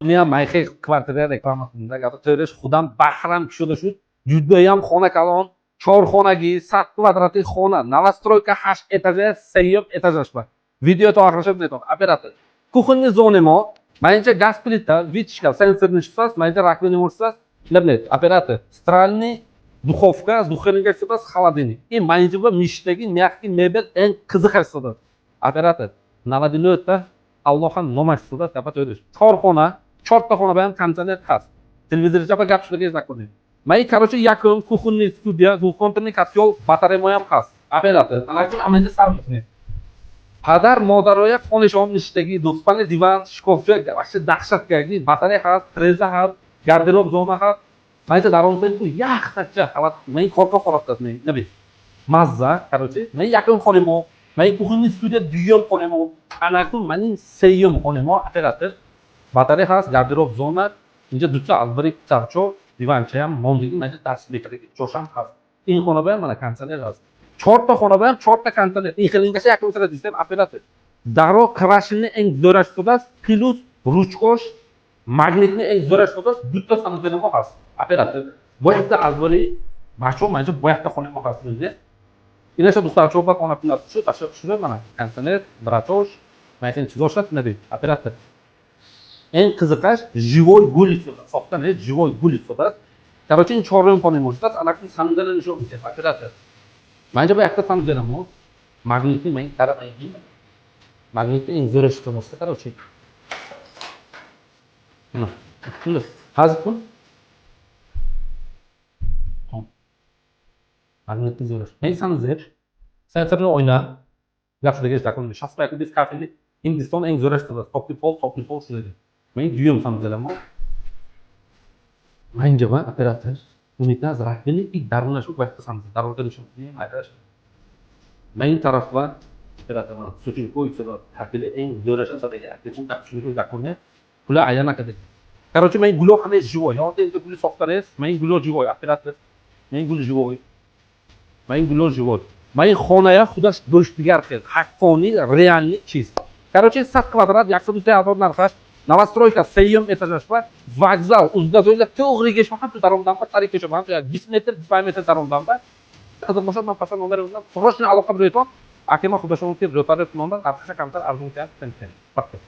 Buni ham Mayxey kvartira reklamasida gapirish xudam bahram kishida shu judayam xonaqalon, chorxonagi, 7 kvadratli xona, новостройка 8 этажа, 7 этажаш bor. Video to oxirigacha bunday to'q. Operator. Kuxonniy zonemo, menimcha gaz plita, вытяжка, sensorni chiqsas, menimcha rakvini o'rsiz, bunday. Operator. Stralniy духовка, духовка chiqsas, холодильник. И menimcha bu mishdagi мягкий mebel eng qiziq hisobat. Operator. Navadilotda Allohdan nomashsida kapat o'dish. Chorxona, чёрта xona bilan konditsioner xas. Televizorcha pa gap shularga zakoni. May короче yakun kuxonniy studiya, двухкомнатный котел, батарея ham xas. Operator. Anaqa amalda sarfni. Padar modaroya xonishomnishdagi do'stpani divan, shkofcha, вообще dahshatga, batareya xas, treza xas, garderob zona xas. Mayda daromaddan bu yaxtacha xalat, men qo'rqa qo'rqatmayman. Nima bileyim. Mazza, короче, men yakun xonimo, men kuxonniy studiya duyom xonimo. Anaqa mening sevim xonimo, operator. Batareya xas, garderob zona, inja dutcha albarik charcho, divancha ham mondigi, menga tasdiqlik cho'sham xas. In xona bilan mana konditsioner xas. Chorta xona bilan chorta konditsioner. Ixilinggacha yakun o'tira desam, operator. Daro krashini eng zo'rashtodas, plus ruchkosh, magnitni eng zo'rashtodas, bitta sanitariya xas. Operator. Bu yerda albarik macho, menga bu yerda xonimo xas o'zi. Inacha do'stlar, cho'pa xona bilan shu tashib shuni mana konditsioner, dratosh, men chizoshlat nima deydi? Operator. En qiziqash живой гулит, soxtan живой гулит so'radi. Короче, chorun xonimo o'tadi, anaqa sanitariya shu operator. Menga bu yerda sanitariya bor. Magnitni men qaramayman. Magnitni eng zo'rashtodas, короче. Shunday. Hozir bu magnitni zo'rash. Men sanitariya sensorni o'yna. Yaxshilik zakon. Shafqatli biz kafeli Hindiston eng zo'rashtodas. Topli pol shunday. Men duyum sanitariya bor. Menga bu operator unitaz rakvini ilk darunlashuv vaqtida sanitariya. Darunlashuv aytash. Men tarafga operatorlar suchun qo'ysa kafeli eng zo'rashtodas. Lekin taqshirlik zakoni pula ayana kadar. Короче, men gulo xanay живой. Yo'qda endi puli soxtares, men gulo живой, operator. Men gulo живой. Men gulo живой. Men xonaya xudas do'stgar qil. Haqqoniy, realniy chiz. Короче, 7 kvadrat, 150 narx. Новостройка 7 этажаш bor. Vokzal, uzda-zo'yla to'g'riga shahar daromdan bor, tarif keshaman. 20 metr, 2 metr daromdan bor. Qiziq bo'lsa, men pasal nomer bilan срочно aloqa bilan aytaman. Akima xudashon deb ro'para tumandan qarqasha kamtar arzon qilib,